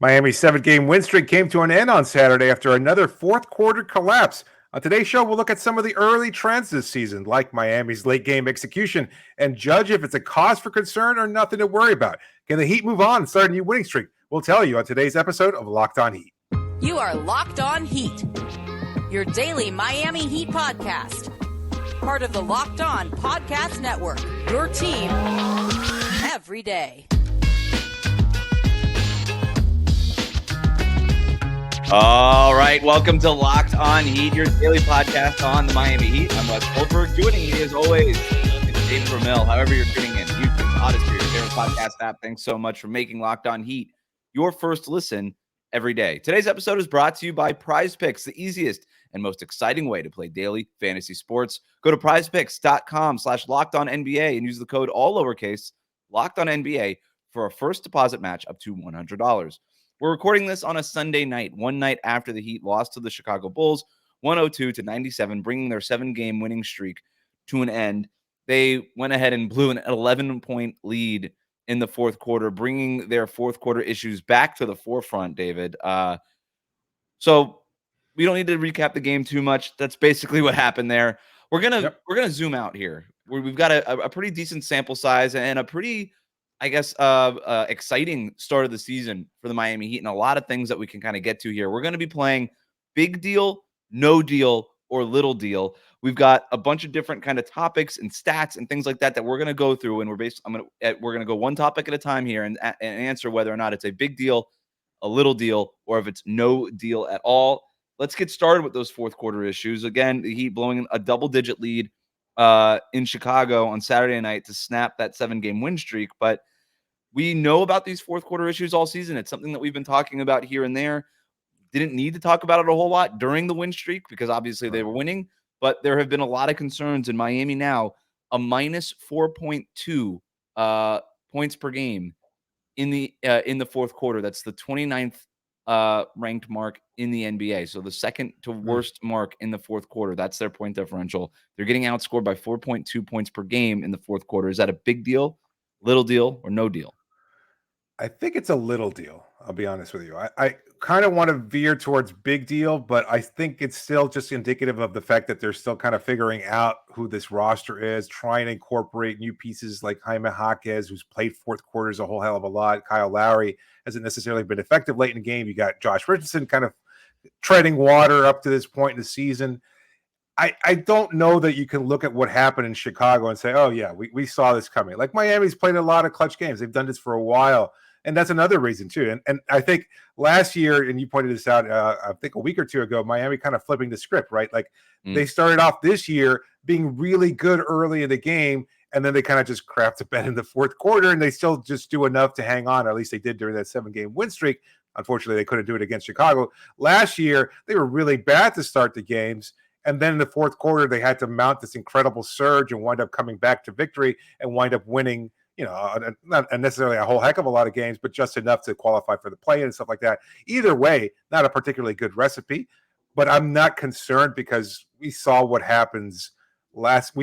Miami's 7-game win streak came to an end on Saturday after another fourth quarter collapse. On today's show, we'll look at some of the early trends this season, like Miami's late game execution, and judge if it's a cause for concern or nothing to worry about. Can the Heat move on and start a new winning streak? We'll tell you on today's episode of Locked On Heat. You are Locked On Heat, your daily Miami Heat podcast. Part of the Locked On Podcast Network, your team every day. All right, welcome to Locked On Heat, your daily podcast on the Miami Heat. I'm Wes Goldberg. Joining me, as always, it's David Ramil. However you're tuning in, YouTube, Odyssey, your favorite podcast app. Thanks so much for making Locked On Heat your first listen every day. Today's episode is brought to you by Prize Picks, the easiest and most exciting way to play daily fantasy sports. Go to prizepicks.com/LockedOnNBA and use the code all lowercase LockedOnNBA for a first deposit match up to $100. We're recording this on a Sunday night, one night after the Heat lost to the Chicago Bulls, 102-97, bringing their 7-game winning streak to an end. They went ahead and blew an 11-point lead in the fourth quarter, bringing their fourth quarter issues back to the forefront, David. So we don't need to recap the game too much. That's basically what happened there. We're gonna zoom out here. We've got a pretty decent sample size and a pretty, I guess, exciting start of the season for the Miami Heat, and a lot of things that we can kind of get to here. We're going to be playing big deal, no deal, or little deal. We've got a bunch of different kind of topics and stats and things like that that we're going to go through, and we're going to go one topic at a time here and answer whether or not it's a big deal, a little deal, or if it's no deal at all. Let's get started with those fourth quarter issues. Again, the Heat blowing a double-digit lead in Chicago on Saturday night to snap that 7-game win streak, but we know about these fourth quarter issues all season. It's something that we've been talking about here and there. Didn't need to talk about it a whole lot during the win streak because obviously they were winning, but there have been a lot of concerns in Miami now. A minus 4.2 points per game in the fourth quarter. That's the 29th ranked mark in the NBA. So the second to worst mark in the fourth quarter. That's their point differential. They're getting outscored by 4.2 points per game in the fourth quarter. Is that a big deal, little deal, or no deal? I think it's a little deal. I'll be honest with you. I kind of want to veer towards big deal, but I think it's still just indicative of the fact that they're still kind of figuring out who this roster is, trying to incorporate new pieces like Jaime Jaquez, who's played fourth quarters a whole hell of a lot. Kyle Lowry hasn't necessarily been effective late in the game. You got Josh Richardson kind of treading water up to this point in the season. I don't know that you can look at what happened in Chicago and say, oh, yeah, we saw this coming. Like Miami's played a lot of clutch games. They've done this for a while. And that's another reason, too. And I think last year, and you pointed this out, I think a week or two ago, Miami kind of flipping the script, right? Like they started off this year being really good early in the game, and then they kind of just crapped the bed in the fourth quarter, and they still just do enough to hang on, or at least they did during that 7-game win streak. Unfortunately, they couldn't do it against Chicago. Last year, they were really bad to start the games. And then in the fourth quarter, they had to mount this incredible surge and wind up coming back to victory and wind up winning, not necessarily a whole heck of a lot of games, but just enough to qualify for the play and stuff like that. Either way, not a particularly good recipe, but I'm not concerned because we saw what happened last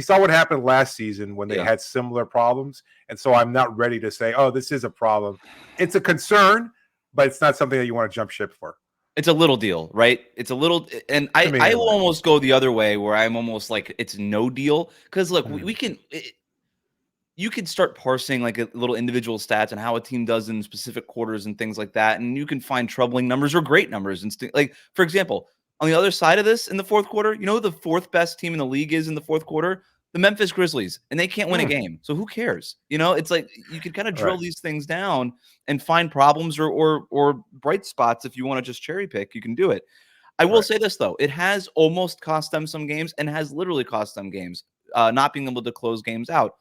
season when they had similar problems. And so I'm not ready to say, oh, this is a problem. It's a concern, but it's not something that you want to jump ship for. It's a little deal, right? It's a little, and I will almost go the other way where I'm almost like it's no deal. Because look, you can start parsing like a little individual stats and how a team does in specific quarters and things like that, and you can find troubling numbers or great numbers. And like, for example, on the other side of this in the fourth quarter, you know who the fourth best team in the league is in the fourth quarter? The Memphis Grizzlies, and they can't win a game. So who cares? It's like you can kind of drill these things down and find problems or bright spots. If you want to just cherry pick, you can do it. I will say this, though. It has almost cost them some games and has literally cost them games, not being able to close games out.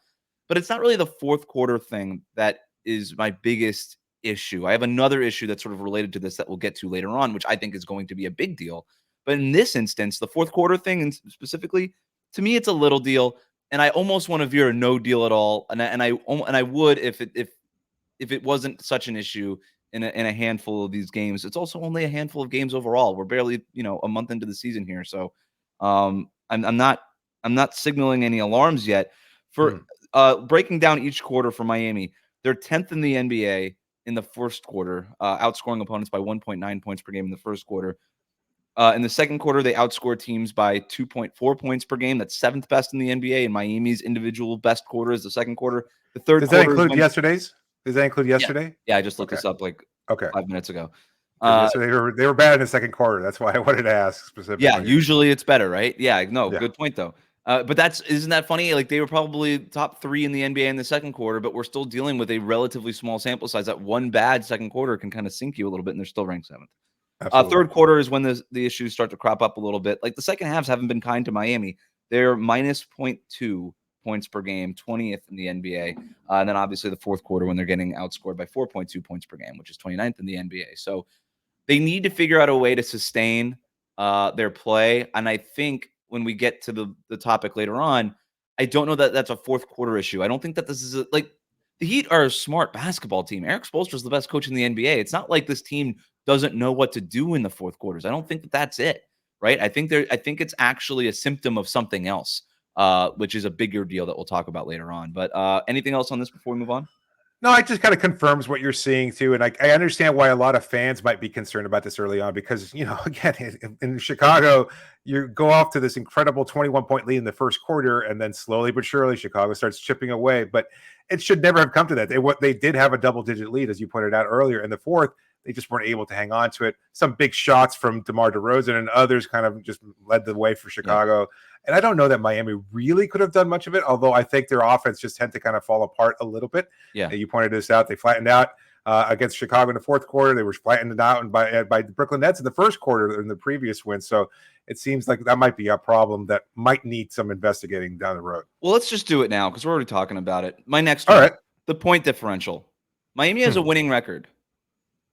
But it's not really the fourth quarter thing that is my biggest issue. I have another issue that's sort of related to this that we'll get to later on, which I think is going to be a big deal. But in this instance, the fourth quarter thing, and specifically, to me, it's a little deal, and I almost want to veer a no deal at all. And I would if it wasn't such an issue in a handful of these games. It's also only a handful of games overall. We're barely a month into the season here, so I'm not signaling any alarms yet. For breaking down each quarter for Miami, they're 10th in the NBA in the first quarter, outscoring opponents by 1.9 points per game in the first quarter. In the second quarter, they outscored teams by 2.4 points per game. That's 7th best in the NBA. And Miami's individual best quarter is the second quarter. The third Does that quarter include yesterday's? Does that include yesterday? Yeah, I just looked Okay. this up like Okay. 5 minutes ago. 'Cause yesterday they were bad in the second quarter. That's why I wanted to ask specifically. Yeah, usually it's better, right? Yeah, no, Yeah. good point though. But isn't that funny? Like they were probably top 3 in the NBA in the second quarter, but we're still dealing with a relatively small sample size. That one bad second quarter can kind of sink you a little bit, and they're still ranked 7th. Absolutely. Third quarter is when the issues start to crop up a little bit. Like the second halves haven't been kind to Miami. They're minus 0.2 points per game, 20th in the NBA. And then obviously the fourth quarter when they're getting outscored by 4.2 points per game, which is 29th in the NBA. So they need to figure out a way to sustain their play. And I think when we get to the topic later on, I don't know that that's a fourth quarter issue. I don't think that this is like the Heat are a smart basketball team. Eric Spoelstra is the best coach in the NBA. It's not like this team doesn't know what to do in the fourth quarters. I don't think that that's it, right? I think it's actually a symptom of something else, which is a bigger deal that we'll talk about later on. But anything else on this before we move on? No, it just kind of confirms what you're seeing too. And I understand why a lot of fans might be concerned about this early on because, again, in Chicago, you go off to this incredible 21-point lead in the first quarter, and then slowly but surely Chicago starts chipping away. But it should never have come to that. They did have a double-digit lead, as you pointed out earlier. In the fourth, they just weren't able to hang on to it. Some big shots from DeMar DeRozan and others kind of just led the way for Chicago. Yeah. And I don't know that Miami really could have done much of it, although I think their offense just tend to kind of fall apart a little bit. Yeah, you pointed this out. They flattened out against Chicago in the fourth quarter. They were flattened out by the Brooklyn Nets in the first quarter in the previous win. So it seems like that might be a problem that might need some investigating down the road. Well, let's just do it now because we're already talking about it. My next one, right. The point differential. Miami has a winning record.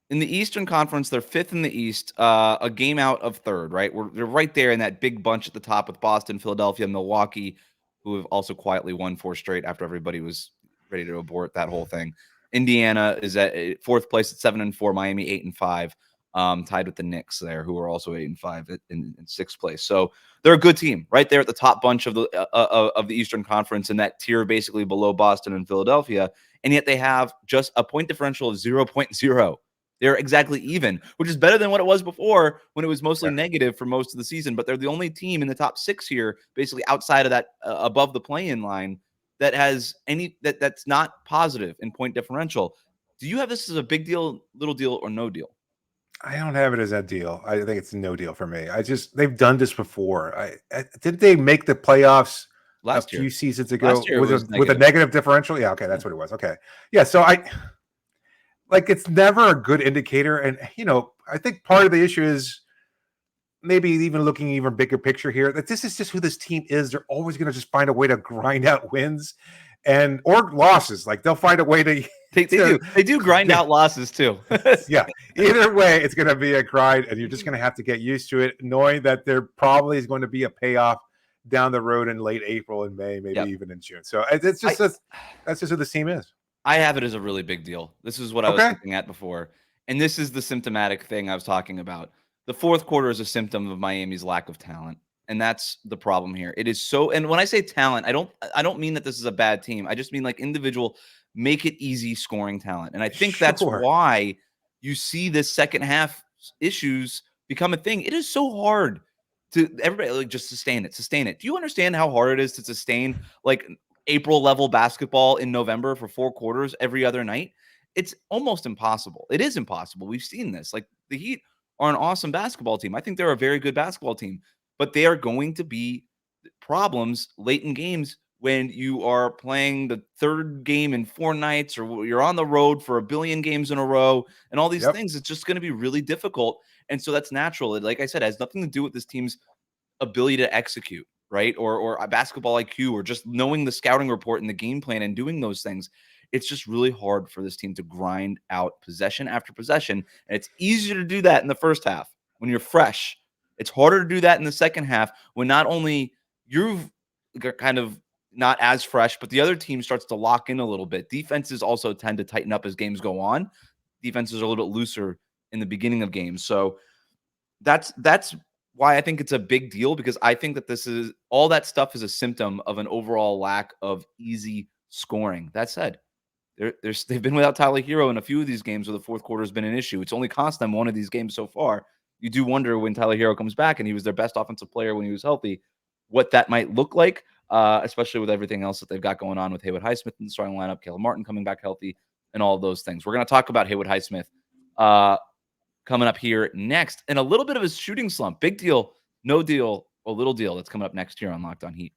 In the Eastern Conference, they're 5th in the East, a game out of 3rd, right? They're right there in that big bunch at the top with Boston, Philadelphia, Milwaukee, who have also quietly won 4 straight after everybody was ready to abort that whole thing. Indiana is at 4th place at 7-4, Miami 8-5, tied with the Knicks there, who are also 8-5 in 6th place. So they're a good team, right there at the top bunch of the Eastern Conference, in that tier basically below Boston and Philadelphia, and yet they have just a point differential of 0.0. They're exactly even, which is better than what it was before when it was mostly negative for most of the season. But they're the only team in the top 6 here, basically outside of that, above the play-in line, that has that's not positive in point differential. Do you have this as a big deal, little deal, or no deal? I don't have it as a deal. I think it's no deal for me. They've done this before. Did they make the playoffs last few seasons ago? Last year with a negative differential? Yeah, okay, that's what it was. Okay, yeah. So it's never a good indicator. And, I think part of the issue is maybe even looking even bigger picture here, that this is just who this team is. They're always going to just find a way to grind out wins or losses. Like they'll find a way to. They do grind out losses too. Yeah. Either way, it's going to be a grind, and you're just going to have to get used to it, knowing that there probably is going to be a payoff down the road in late April and May, maybe even in June. So it's just that's just who this team is. I have it as a really big deal. This is what I was looking at before. And this is the symptomatic thing I was talking about. The fourth quarter is a symptom of Miami's lack of talent. And that's the problem here. It is so, and when I say talent, I don't mean that this is a bad team. I just mean like individual, make it easy scoring talent. And I think that's why you see this second half issues become a thing. It is so hard to everybody just sustain it. Do you understand how hard it is to sustain like April level basketball in November for 4 quarters every other night? It's almost impossible. It is impossible. We've seen this. Like the Heat are an awesome basketball team. I think they're a very good basketball team, but they are going to be problems late in games when you are playing the 3rd game in 4 nights, or you're on the road for a billion games in a row and all these things. It's just going to be really difficult. And so that's natural. Like I said, it has nothing to do with this team's ability to execute, right? Or a basketball IQ, or just knowing the scouting report and the game plan and doing those things. It's just really hard for this team to grind out possession after possession. And it's easier to do that in the first half when you're fresh. It's harder to do that in the second half when not only you've kind of not as fresh, but the other team starts to lock in a little bit. Defenses also tend to tighten up as games go on. Defenses are a little bit looser in the beginning of games. So that's why I think it's a big deal, because I think that this is all that stuff is a symptom of an overall lack of easy scoring. That said, they've been without Tyler Hero in a few of these games where the fourth quarter has been an issue. It's only cost them one of these games so far. You do wonder when Tyler Hero comes back, and he was their best offensive player when he was healthy, what that might look like, especially with everything else that they've got going on with Haywood Highsmith in the starting lineup, Caleb Martin coming back healthy, and all of those things. We're going to talk about Haywood Highsmith coming up here next, and a little bit of a shooting slump. Big deal, no deal, a little deal that's coming up next here on Locked On Heat.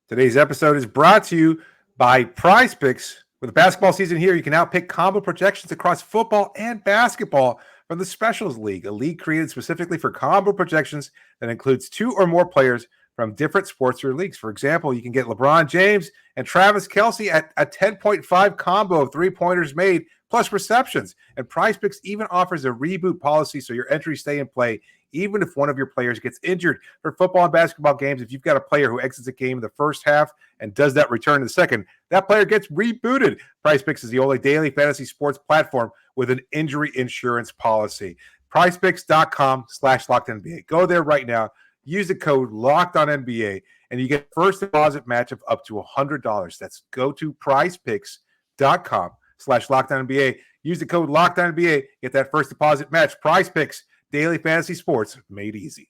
Today's episode is brought to you by Prize Picks. With the basketball season here, you can now pick combo projections across football and basketball from the Specials League, a league created specifically for combo projections that includes 2 or more players from different sports or leagues. For example, you can get LeBron James and Travis Kelce at a 10.5 combo of 3-pointers made plus receptions. And Prize Picks even offers a reboot policy so your entries stay in play even if one of your players gets injured. For football and basketball games, if you've got a player who exits a game in the first half and does that return in the second, that player gets rebooted. Prize Picks is the only daily fantasy sports platform with an injury insurance policy. PrizePicks.com/LockedOnNBA. Go there right now. Use the code LOCKEDONNBA, and you get first deposit match of up to $100. That's go to PrizePicks.com/LockedOnNBA. Use the code LOCKEDONNBA. Get that first deposit match. Prize Picks. Daily fantasy sports made easy.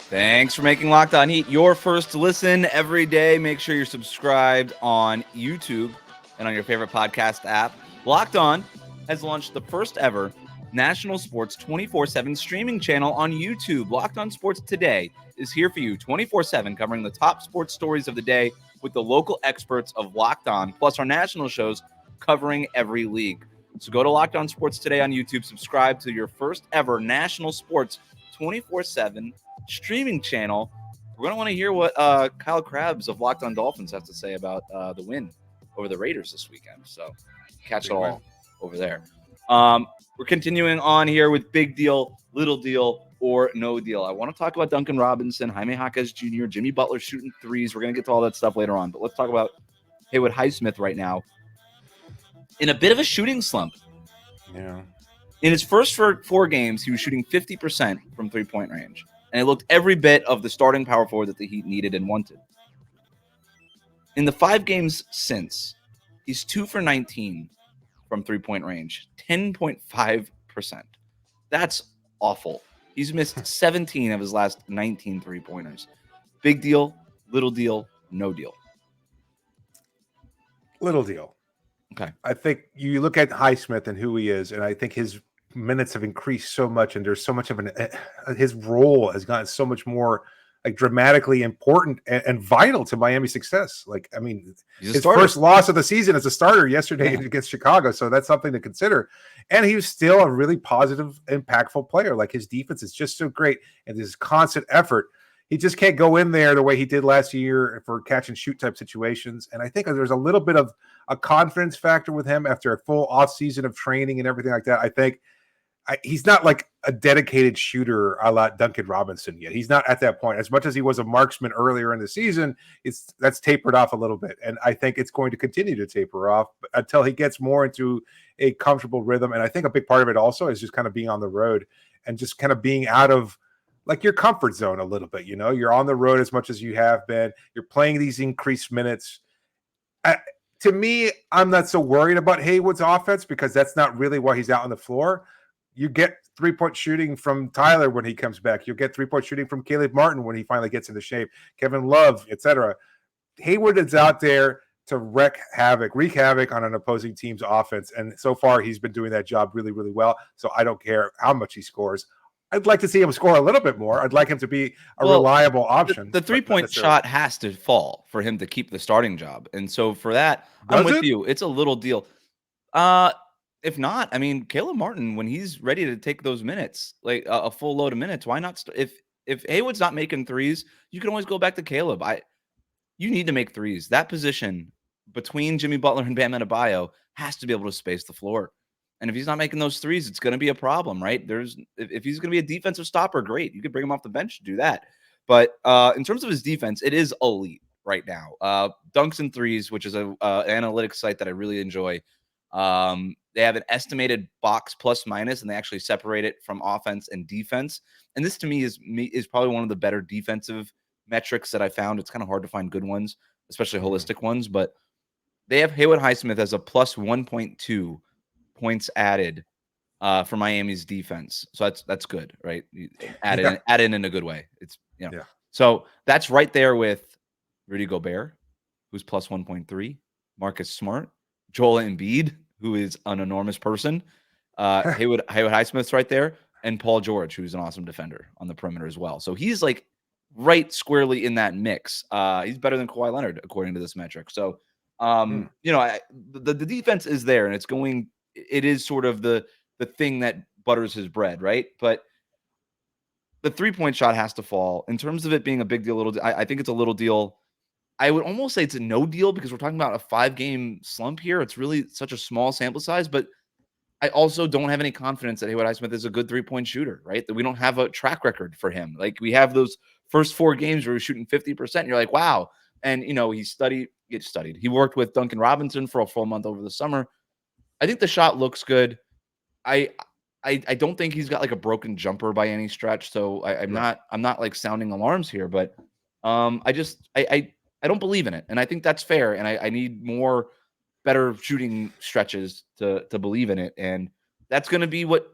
Thanks for making Locked On Heat your first listen every day. Make sure you're subscribed on YouTube and on your favorite podcast app. Locked On has launched the first ever national sports 24/7 streaming channel on YouTube. Locked On Sports Today is here for you 24/7, covering the top sports stories of the day with the local experts of Locked On, plus our national shows covering every league. So go to Locked On Sports Today on YouTube, subscribe to your first ever national sports 24/7 streaming channel. We're going to want to hear what Kyle Krabs of Locked On Dolphins has to say about the win over the Raiders this weekend. So catch it all over there. We're continuing on here with big deal, little deal, or no deal. I want to talk about Duncan Robinson, Jaime Jaquez Jr., Jimmy Butler shooting threes. We're going to get to all that stuff later on, but let's talk about Haywood Highsmith right now. In a bit of a shooting slump. Yeah. In his first 4 games, he was shooting 50% from three-point range. And it looked every bit of the starting power forward that the Heat needed and wanted. In the 5 games since, he's 2 for 19 from three-point range, 10.5%. That's awful. He's missed 17 of his last 19 three-pointers. Big deal, little deal, no deal. Little deal. Okay. I think you look at Highsmith and who he is, and I think his minutes have increased so much, and there's so much of his role has gotten so much more like dramatically important and vital to Miami's success. Like, I mean, his first loss of the season as a starter yesterday against Chicago, so that's something to consider. And he was still a really positive, impactful player. Like, his defense is just so great, and his constant effort. He just can't go in there the way he did last year for catch and shoot type situations. And I think there's a little bit of a confidence factor with him after a full off season of training and everything like that. I think he's not like a dedicated shooter a la Duncan Robinson yet. He's not at that point. As much as he was a marksman earlier in the season, that's tapered off a little bit. And I think it's going to continue to taper off until he gets more into a comfortable rhythm. And I think a big part of it also is just kind of being on the road and just kind of being out of like your comfort zone a little bit. You know, you're on the road as much as you have been. You're playing these increased minutes. To me, I'm not so worried about Haywood's offense because that's not really why he's out on the floor. You get 3-point shooting from Tyler when he comes back. You'll get 3-point shooting from Caleb Martin when he finally gets into shape. Kevin Love, etc. Haywood is out there to wreak havoc on an opposing team's offense. And so far, he's been doing that job really, really well. So I don't care how much he scores. I'd like to see him score a little bit more. I'd like him to be a reliable option. The 3-point shot has to fall for him to keep the starting job. And so for that, I'm with you. It's a little deal. If not, I mean, Caleb Martin, when he's ready to take those minutes, like a full load of minutes, why not? If Haywood's not making threes, you can always go back to Caleb. You need to make threes. That position between Jimmy Butler and Bam Adebayo has to be able to space the floor. And if he's not making those threes, it's going to be a problem, right? If he's going to be a defensive stopper, great. You could bring him off the bench to do that. But in terms of his defense, it is elite right now. Dunks and Threes, which is an analytics site that I really enjoy, They have an estimated box plus minus, and they actually separate it from offense and defense. And this to me is probably one of the better defensive metrics that I found. It's kind of hard to find good ones, especially holistic ones, but they have Haywood Highsmith as a plus 1.2 points added for Miami's defense. So that's good, right? Add in a good way. It's, So that's right there with Rudy Gobert, who's plus 1.3, Marcus Smart, Joel Embiid, who is an enormous person, Haywood Highsmith's right there, and Paul George, who's an awesome defender on the perimeter as well. So he's like right squarely in that mix. He's better than Kawhi Leonard, according to this metric. So, the defense is there, and it is sort of the thing that butters his bread, right? But the 3-point shot has to fall. In terms of it being a big deal, I think it's a little deal. I would almost say it's a no deal because we're talking about a 5-game slump here. It's really such a small sample size, but I also don't have any confidence that Haywood Highsmith is a good 3-point shooter, right? That we don't have a track record for him. Like we have those first 4 games where he's shooting 50%. And you're like, wow. And, he studied. He worked with Duncan Robinson for a full month over the summer. I think the shot looks good. I don't think he's got like a broken jumper by any stretch. So I'm not like sounding alarms here, but I don't believe in it. And I think that's fair. And I need more better shooting stretches to believe in it. And that's going to be what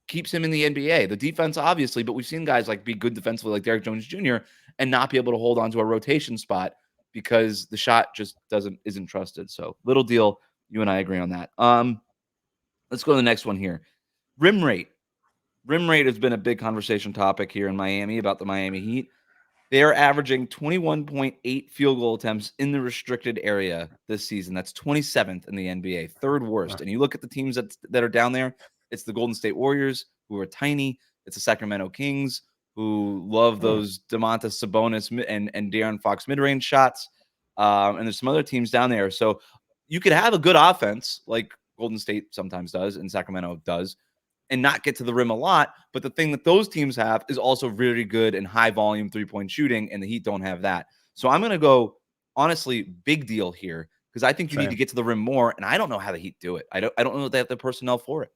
keeps him in the NBA. The defense, obviously, but we've seen guys like be good defensively like Derrick Jones Jr. and not be able to hold on to a rotation spot because the shot just isn't trusted. So little deal. You and I agree on that. Let's go to the next one here. Rim rate. Rim rate has been a big conversation topic here in Miami about the Miami Heat. They are averaging 21.8 field goal attempts in the restricted area this season. That's 27th in the NBA, third worst. And you look at the teams that are down there, it's the Golden State Warriors, who are tiny. It's the Sacramento Kings, who love those DeMontis Sabonis and De'Aaron Fox mid-range shots. And there's some other teams down there. So you could have a good offense like Golden State sometimes does and Sacramento does, and not get to the rim a lot. But the thing that those teams have is also really good and high volume 3-point shooting, and the Heat don't have that. So I'm going to go, honestly, big deal here, because I think you need to get to the rim more, and I don't know how the Heat do it. I don't know if they have the personnel for it.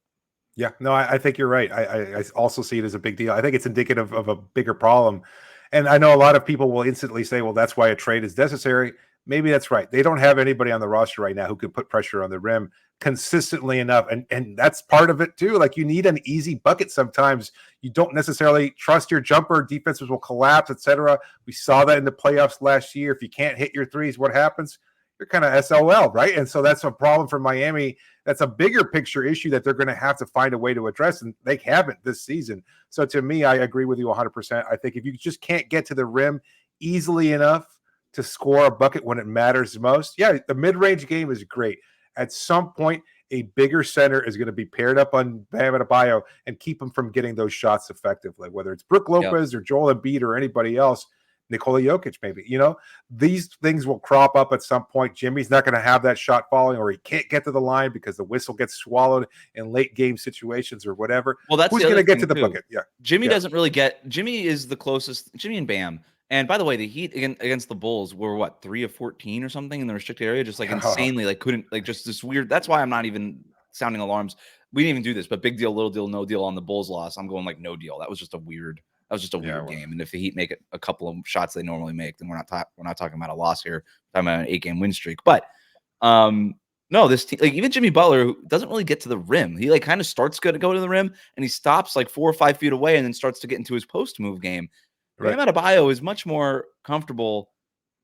Yeah, no, I think you're right. I also see it as a big deal. I think it's indicative of a bigger problem. And I know a lot of people will instantly say, well, that's why a trade is necessary. Maybe that's right. They don't have anybody on the roster right now who can put pressure on the rim consistently enough. And that's part of it too. Like you need an easy bucket sometimes. You don't necessarily trust your jumper. Defenses will collapse, etc. We saw that in the playoffs last year. If you can't hit your threes, what happens? You're kind of SOL, right? And so that's a problem for Miami. That's a bigger picture issue that they're going to have to find a way to address, and they haven't this season. So to me, I agree with you 100%. I think if you just can't get to the rim easily enough to score a bucket when it matters most, the mid-range game is great. At some point, a bigger center is going to be paired up on Bam Adebayo and keep him from getting those shots effectively, whether it's Brook Lopez or Joel Embiid or anybody else. Nikola Jokic, maybe, these things will crop up at some point. Jimmy's not going to have that shot falling, or he can't get to the line because the whistle gets swallowed in late game situations or whatever. Well, that's who's going to get to the bucket. Yeah. Jimmy doesn't really Jimmy is the closest, Jimmy and Bam. And by the way, the Heat against the Bulls were 3 of 14 or something in the restricted area, just like insanely, couldn't, just this weird. That's why I'm not even sounding alarms. We didn't even do this, but big deal, little deal, no deal on the Bulls loss. I'm going no deal. That was just a weird game. And if the Heat make it a couple of shots they normally make, then we're not talking about a loss here. We're talking about an 8-game win streak. But no, this team, even Jimmy Butler, who doesn't really get to the rim. He kind of starts to go to the rim, and he stops 4 or 5 feet away, and then starts to get into his post move game. Bam Adebayo is much more comfortable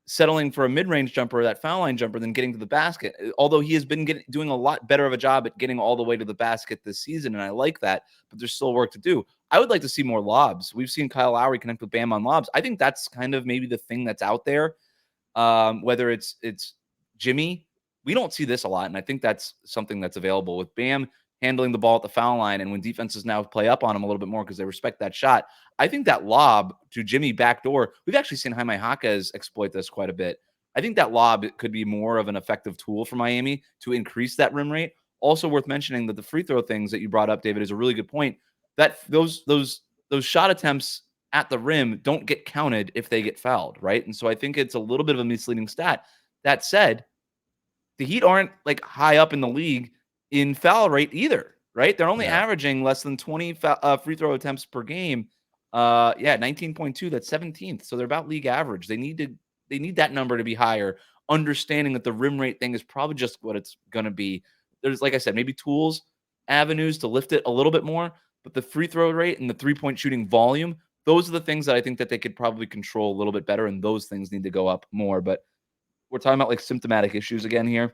settling for a mid-range jumper, that foul line jumper, than getting to the basket. Although he has been doing a lot better of a job at getting all the way to the basket this season, and I like that, but there's still work to do. I would like to see more lobs. We've seen Kyle Lowry connect with Bam on lobs. I think that's kind of maybe the thing that's out there. Whether it's Jimmy, we don't see this a lot, and I think that's something that's available with Bam handling the ball at the foul line, and when defenses now play up on him a little bit more because they respect that shot. I think that lob to Jimmy backdoor, we've actually seen Jaime Jaquez exploit this quite a bit. I think that lob could be more of an effective tool for Miami to increase that rim rate. Also worth mentioning that the free throw things that you brought up, David, is a really good point. That those shot attempts at the rim don't get counted if they get fouled, right? And so I think it's a little bit of a misleading stat. That said, the Heat aren't high up in the league in foul rate either, right? They're only Yeah. averaging less than 20 free throw attempts per game. 19.2. That's 17th. So they're about league average. They need that number to be higher, understanding that the rim rate thing is probably just what it's going to be. There's, like I said, maybe tools, avenues to lift it a little bit more, but the free throw rate and the 3-point shooting volume, those are the things that I think that they could probably control a little bit better, and those things need to go up more. But we're talking about like symptomatic issues again here.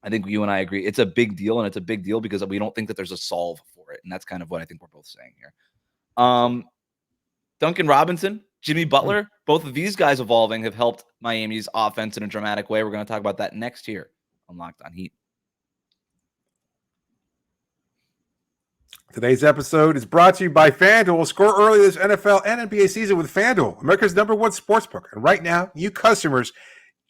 I think you and I agree. It's a big deal, and it's a big deal because we don't think that there's a solve for it, and that's kind of what I think we're both saying here. Duncan Robinson, Jimmy Butler, both of these guys evolving have helped Miami's offense in a dramatic way. We're going to talk about that next year on Locked On Heat. Today's episode is brought to you by FanDuel. Score early this NFL and NBA season with FanDuel, America's #1 sportsbook. And right now, you customers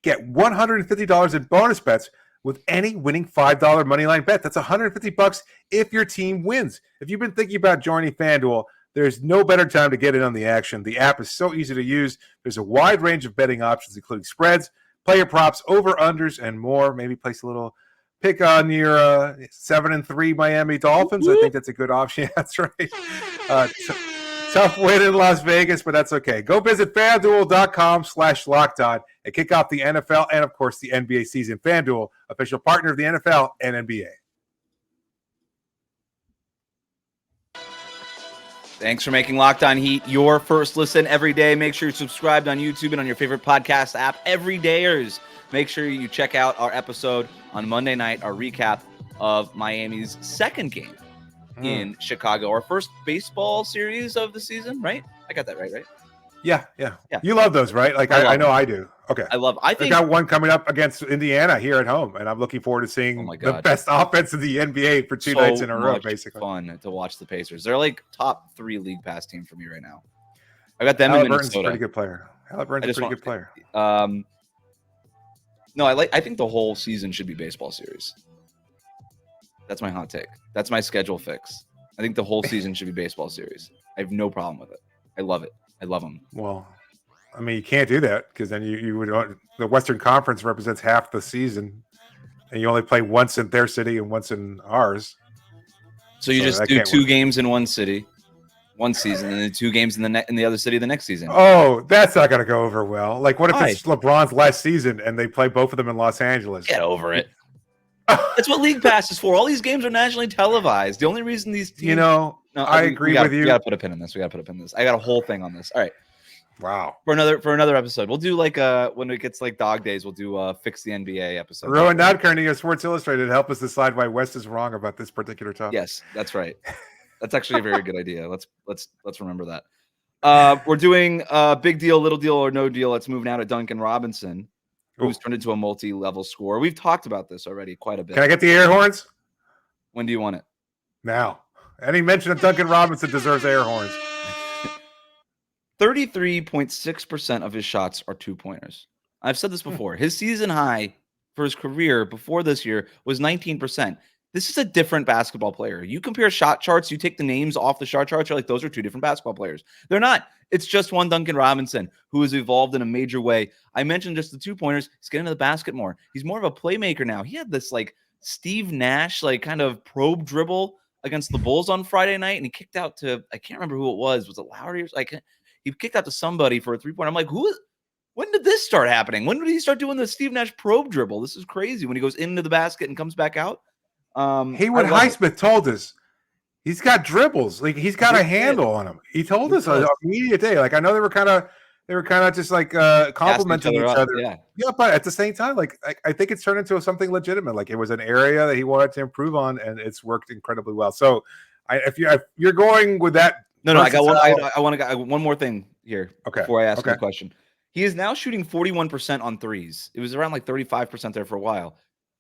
get $150 in bonus bets with any winning $5 moneyline bet. That's $150 if your team wins. If you've been thinking about joining FanDuel, there's no better time to get in on the action. The app is so easy to use. There's a wide range of betting options, including spreads, player props, over-unders, and more. Maybe place a little pick on your 7-3 Miami Dolphins. I think that's a good option. That's right. Tough win in Las Vegas, but that's okay. Go visit FanDuel.com/LockedOn and kick off the NFL and, of course, the NBA season. FanDuel, official partner of the NFL and NBA. Thanks for making Locked On Heat your first listen every day. Make sure you're subscribed on YouTube and on your favorite podcast app. Everydayers, make sure you check out our episode on Monday night, our recap of Miami's second game in Chicago, our first baseball series of the season, right? I got that right? Yeah. You love those, right? Like I know I do. Okay. I think got one coming up against Indiana here at home, and I'm looking forward to seeing the best offense in the NBA for two nights in a row, basically. Fun to watch the Pacers. They're like top 3 league pass team for me right now. I got them in Halliburton's Minnesota. a pretty good player. Halliburton's a pretty good player. No, I think the whole season should be baseball series. That's my hot take. That's my schedule fix. I think the whole season should be baseball series. I have no problem with it. I love it. I love them. Well, I mean, you can't do that because then you would. The Western Conference represents half the season, and you only play once in their city and once in ours. So you just do 2 games in one city, one season, and then 2 games in the other city the next season. Oh, that's not going to go over well. Like, what if it's LeBron's last season and they play both of them in Los Angeles? Get over it. That's what League Pass is for. All these games are nationally televised. The only reason these teams, I agree with you. We got to put a pin in this. I got a whole thing on this. All right. Wow. For another episode, we'll do like when it gets like dog days, we'll do Fix the NBA episode. Rowan Nodkerny of Sports Illustrated help us decide why West is wrong about this particular topic. Yes, that's right. That's actually a very good idea. Let's remember that. We're doing big deal, little deal, or no deal. Let's move now to Duncan Robinson, who's turned into a multi-level scorer. We've talked about this already quite a bit. Can I get the air horns? When do you want it? Now. Any mention of Duncan Robinson deserves air horns. 33.6% of his shots are 2-pointers. I've said this before. His season high for his career before this year was 19%. This is a different basketball player. You compare shot charts, you take the names off the shot charts, you're like, those are 2 different basketball players. They're not. It's just one Duncan Robinson who has evolved in a major way. I mentioned just the 2-pointers. He's getting to the basket more. He's more of a playmaker now. He had this like Steve Nash, like kind of probe dribble against the Bulls on Friday night, and he kicked out to, I can't remember who it was. Was it Lowry? He kicked out to somebody for a 3-point. I'm like, when did this start happening? When did he start doing the Steve Nash probe dribble? This is crazy when he goes into the basket and comes back out. Haywood Highsmith told us he's got dribbles. Like he's got a handle on him. He told us on immediate day. Like I know they were kind of just like complimenting each other. Yeah, but at the same time, like I think it's turned into something legitimate. Like it was an area that he wanted to improve on, and it's worked incredibly well. So if you're going with that. No, I got one. I want to one more thing here before I ask you a question. He is now shooting 41% on threes. It was around like 35% there for a while.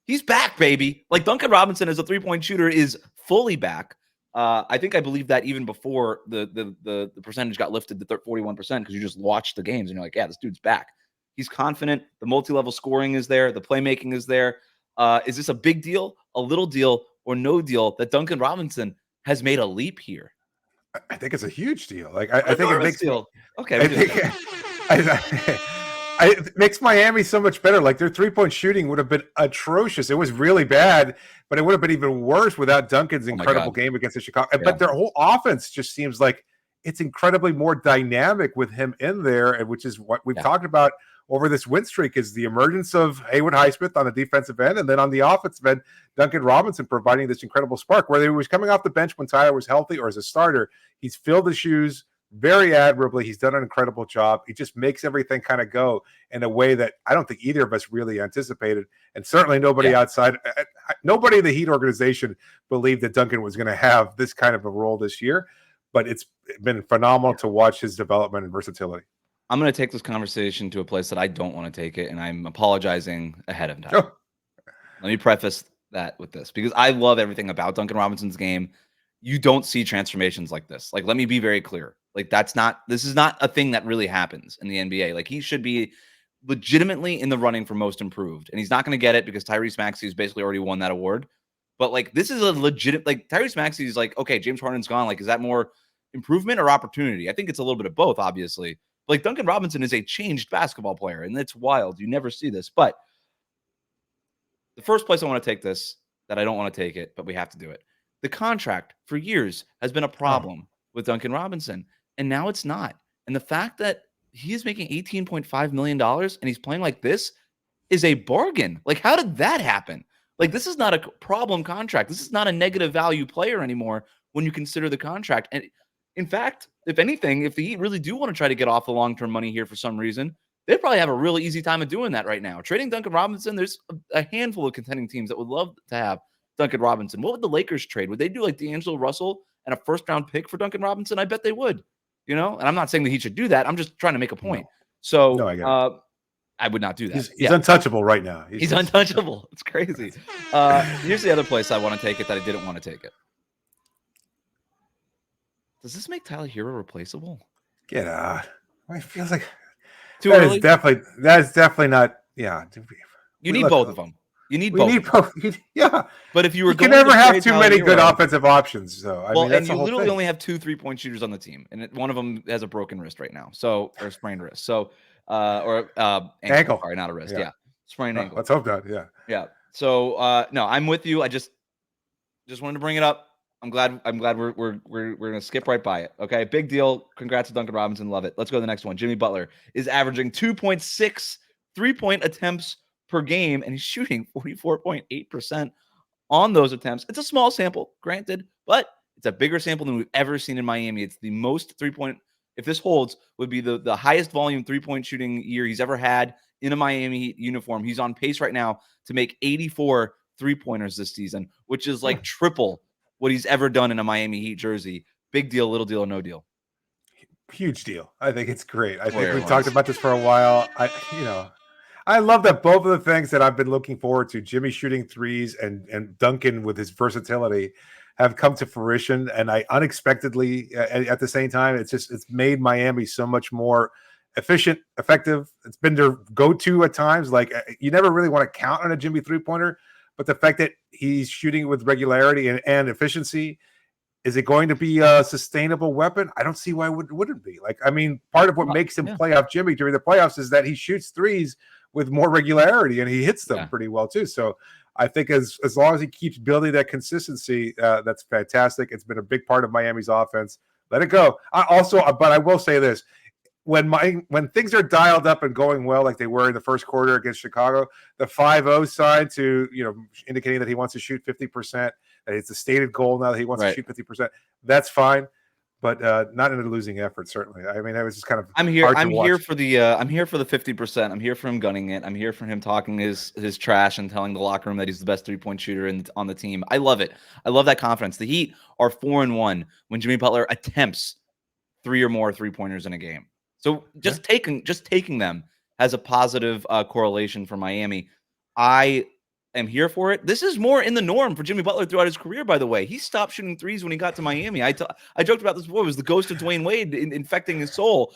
He's back, baby. Like Duncan Robinson as a 3-point shooter is fully back. I believe that even before the percentage got lifted to 41% because you just watched the games and you're like, yeah, this dude's back. He's confident. The multi-level scoring is there. The playmaking is there. Is this a big deal, a little deal, or no deal that Duncan Robinson has made a leap here? I think it's a huge deal. Like I think it makes deal. Okay. It makes Miami so much better. Like their 3-point shooting would have been atrocious. It was really bad, but it would have been even worse without Duncan's incredible game against the Chicago. Yeah. But their whole offense just seems like it's incredibly more dynamic with him in there, and which is what we've talked about over this win streak is the emergence of Haywood Highsmith on the defensive end, and then on the offensive end, Duncan Robinson providing this incredible spark. Whether he was coming off the bench when Tyler was healthy or as a starter, he's filled the shoes very admirably. He's done an incredible job. He just makes everything kind of go in a way that I don't think either of us really anticipated, and certainly nobody outside, nobody in the Heat organization believed that Duncan was going to have this kind of a role this year. But it's been phenomenal to watch his development and versatility. I'm going to take this conversation to a place that I don't want to take it, and I'm apologizing ahead of time. Oh. Let me preface that with this, because I love everything about Duncan Robinson's game. You don't see transformations like this. Like, let me be very clear. Like, this is not a thing that really happens in the NBA. Like, he should be legitimately in the running for most improved, and he's not going to get it because Tyrese Maxey has basically already won that award. But like, this is a legit, like Tyrese Maxey is like, okay, James Harden's gone. Like, is that more improvement or opportunity? I think it's a little bit of both, obviously. But like, Duncan Robinson is a changed basketball player, and it's wild. You never see this. But the first place I want to take this, that I don't want to take it, but we have to do it. The contract for years has been a problem with Duncan Robinson, and now it's not. And the fact that he is making $18.5 million and he's playing like this is a bargain. Like, how did that happen? Like, this is not a problem contract. This is not a negative value player anymore when you consider the contract. And in fact, if anything, if the Heat really do want to try to get off the long-term money here for some reason, they probably have a really easy time of doing that right now. Trading Duncan Robinson, there's a handful of contending teams that would love to have Duncan Robinson. What would the Lakers trade? Would they do like D'Angelo Russell and a first-round pick for Duncan Robinson? I bet they would. You know, and I'm not saying that he should do that. I'm just trying to make a point. I would not do that. He's untouchable right now. He's untouchable. It's crazy. Here's the other place I want to take it that I didn't want to take it. Does this make Tyler Hero replaceable? Get out. It feels like too that early. That is definitely not. Yeah, you need both of them. You need both. Yeah, but if you can never have too many good offensive options, though. I mean, that's and you literally only have 2 3-point shooters on the team, and one of them has a broken wrist right now, or sprained wrist. So, or ankle. Sorry, not a wrist. Yeah, sprained ankle. Let's hope not. Yeah. So, no, I'm with you. I just wanted to bring it up. I'm glad we're gonna skip right by it. Okay, big deal. Congrats to Duncan Robinson. Love it. Let's go to the next one. Jimmy Butler is averaging 2.6 3-point attempts per game, and he's shooting 44.8% on those attempts. It's a small sample, granted, but it's a bigger sample than we've ever seen in Miami. It's the most 3-point, if this holds, would be the highest volume 3-point shooting year he's ever had in a Miami uniform. He's on pace right now to make 84 3-pointers this season, which is like triple what he's ever done in a Miami Heat jersey. Big deal, little deal, or no deal? Huge deal. I think it's great. I think we've talked about this for a while. I love that both of the things that I've been looking forward to, Jimmy shooting threes and Duncan with his versatility, have come to fruition. And I unexpectedly, at the same time, it's made Miami so much more efficient, effective. It's been their go-to at times. Like, you never really want to count on a Jimmy three-pointer, but the fact that he's shooting with regularity and efficiency, is it going to be a sustainable weapon? I don't see why it wouldn't be. Like, I mean, part of what makes him playoff Jimmy during the playoffs is that he shoots threes with more regularity and he hits them pretty well too. So I think as long as he keeps building that consistency, that's fantastic. It's been a big part of Miami's offense. Let it go. But I will say this. When things are dialed up and going well, like they were in the first quarter against Chicago, the 5-0 sign to, indicating that he wants to shoot 50%, that it's a stated goal now that he wants to shoot 50%. That's fine, but not in a losing effort, certainly. I mean, that was just kind of I'm here for the 50%. I'm here for him gunning it. I'm here for him talking his trash and telling the locker room that he's the best 3-point shooter on the team. I love it. I love that confidence. The Heat are 4-1 when Jimmy Butler attempts 3 or more 3-pointers in a game. So just taking them has a positive correlation for Miami. I am here for it. This is more in the norm for Jimmy Butler throughout his career, by the way. He stopped shooting threes when he got to Miami. I joked about this before. It was the ghost of Dwayne Wade infecting his soul.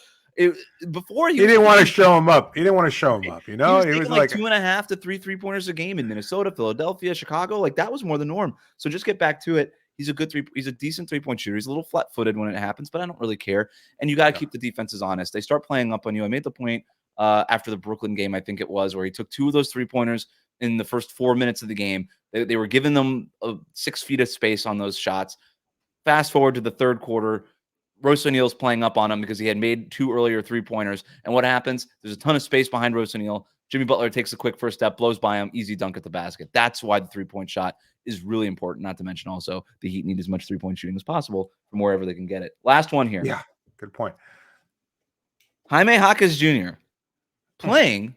Before he didn't want to show him up. He was taking like 2.5 to 3 3-pointers a game in Minnesota, Philadelphia, Chicago. Like, that was more the norm. So just get back to it. He's a decent 3-point shooter. He's a little flat-footed when it happens, but I don't really care. And you got to keep the defenses honest. They start playing up on you. I made the point after the Brooklyn game, I think it was, where he took 2 of those 3-pointers in the first 4 minutes of the game. They were giving them 6 feet of space on those shots. Fast forward to the third quarter, Royce O'Neal's playing up on him because he had made 2 earlier 3-pointers. And what happens? There's a ton of space behind Royce O'Neal. Jimmy Butler takes a quick first step, blows by him, easy dunk at the basket. That's why the 3-point shot is really important, not to mention also the Heat need as much 3-point shooting as possible from wherever they can get it. Last one here. Yeah, good point. Jaime Jaquez Jr. playing,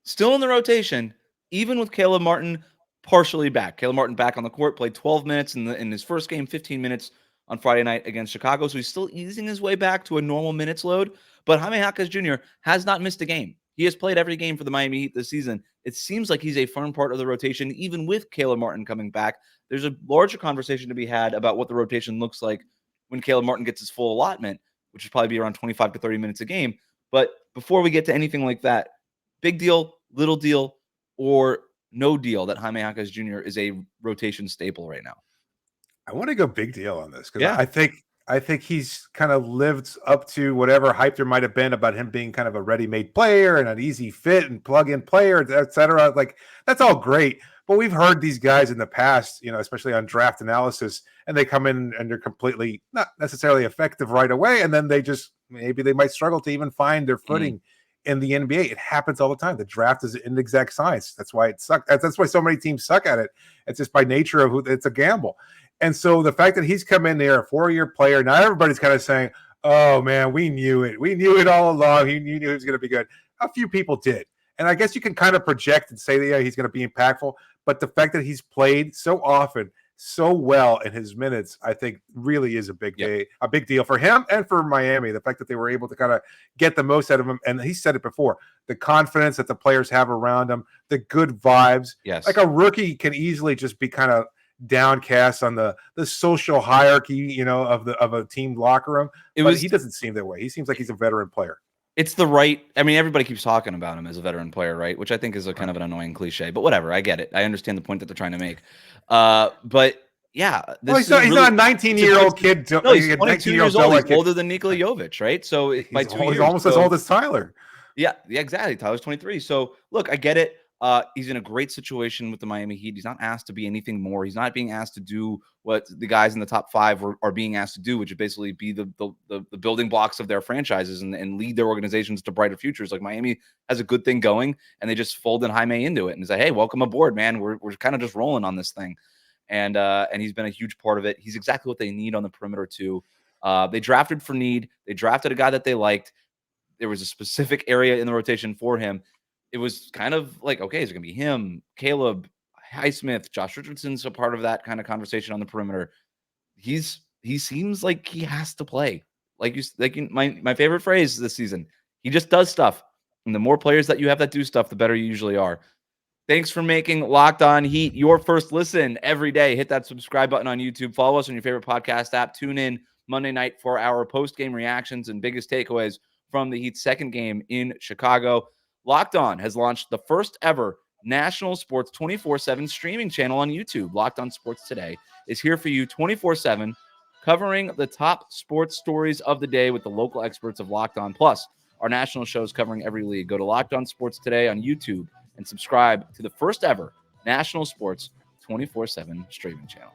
still in the rotation, even with Caleb Martin partially back. Caleb Martin back on the court, played 12 minutes in his first game, 15 minutes on Friday night against Chicago. So he's still easing his way back to a normal minutes load. But Jaime Jaquez Jr. has not missed a game. He has played every game for the Miami Heat this season. It seems like he's a firm part of the rotation, even with Caleb Martin coming back. There's a larger conversation to be had about what the rotation looks like when Caleb Martin gets his full allotment, which would probably be around 25 to 30 minutes a game. But before we get to anything like that, big deal, little deal, or no deal that Jaime Jaquez Jr. is a rotation staple right now? I want to go big deal on this because Yeah. I think he's kind of lived up to whatever hype there might have been about him being kind of a ready-made player and an easy fit and plug-in player, et cetera. Like, that's all great. But we've heard these guys in the past, especially on draft analysis, and they come in and they're completely not necessarily effective right away. And then maybe they might struggle to even find their footing in the NBA. It happens all the time. The draft is an inexact science. That's why it sucks. That's why so many teams suck at it. It's just by nature of it's a gamble. And so the fact that he's come in there, a 4-year player, now everybody's kind of saying, oh, man, we knew it. We knew it all along. He knew he was going to be good. A few people did. And I guess you can kind of project and say that, yeah, he's going to be impactful. But the fact that he's played so often, so well in his minutes, I think really is a big deal for him and for Miami. The fact that they were able to kind of get the most out of him. And he said it before, the confidence that the players have around him, the good vibes. Yes. Like a rookie can easily just be kind of downcast on the social hierarchy, of a team locker room. He doesn't seem that way. He seems like he's a veteran player. It's the right. I mean, everybody keeps talking about him as a veteran player, right? Which I think is a kind of an annoying cliche, but whatever. I get it. I understand the point that they're trying to make. But yeah, he's not a 19-year-old kid. No, he's 22 years old. He's older than Nikola Jovic, right? So by 2 years, he's almost as old as Tyler. Yeah, exactly. Tyler's 23. So look, I get it. He's in a great situation with the Miami Heat. He's not asked to be anything more. He's not being asked to do what the guys in the top 5 are being asked to do, which is basically be the building blocks of their franchises and lead their organizations to brighter futures. Like, Miami has a good thing going, and they just fold in Jaime into it and say, hey, welcome aboard, man. We're kind of just rolling on this thing. And he's been a huge part of it. He's exactly what they need on the perimeter too. They drafted for need. They drafted a guy that they liked. There was a specific area in the rotation for him. It was kind of like, okay, is it going to be him, Caleb, Highsmith, Josh Richardson's a part of that kind of conversation on the perimeter. He seems like he has to play. My favorite phrase this season, he just does stuff. And the more players that you have that do stuff, the better you usually are. Thanks for making Locked On Heat your first listen every day. Hit that subscribe button on YouTube. Follow us on your favorite podcast app. Tune in Monday night for our post-game reactions and biggest takeaways from the Heat's second game in Chicago. Locked On has launched the first ever national sports 24/7 streaming channel on YouTube. Locked On Sports Today is here for you 24/7, covering the top sports stories of the day with the local experts of Locked On. Plus, our national shows covering every league. Go to Locked On Sports Today on YouTube and subscribe to the first ever national sports 24/7 streaming channel.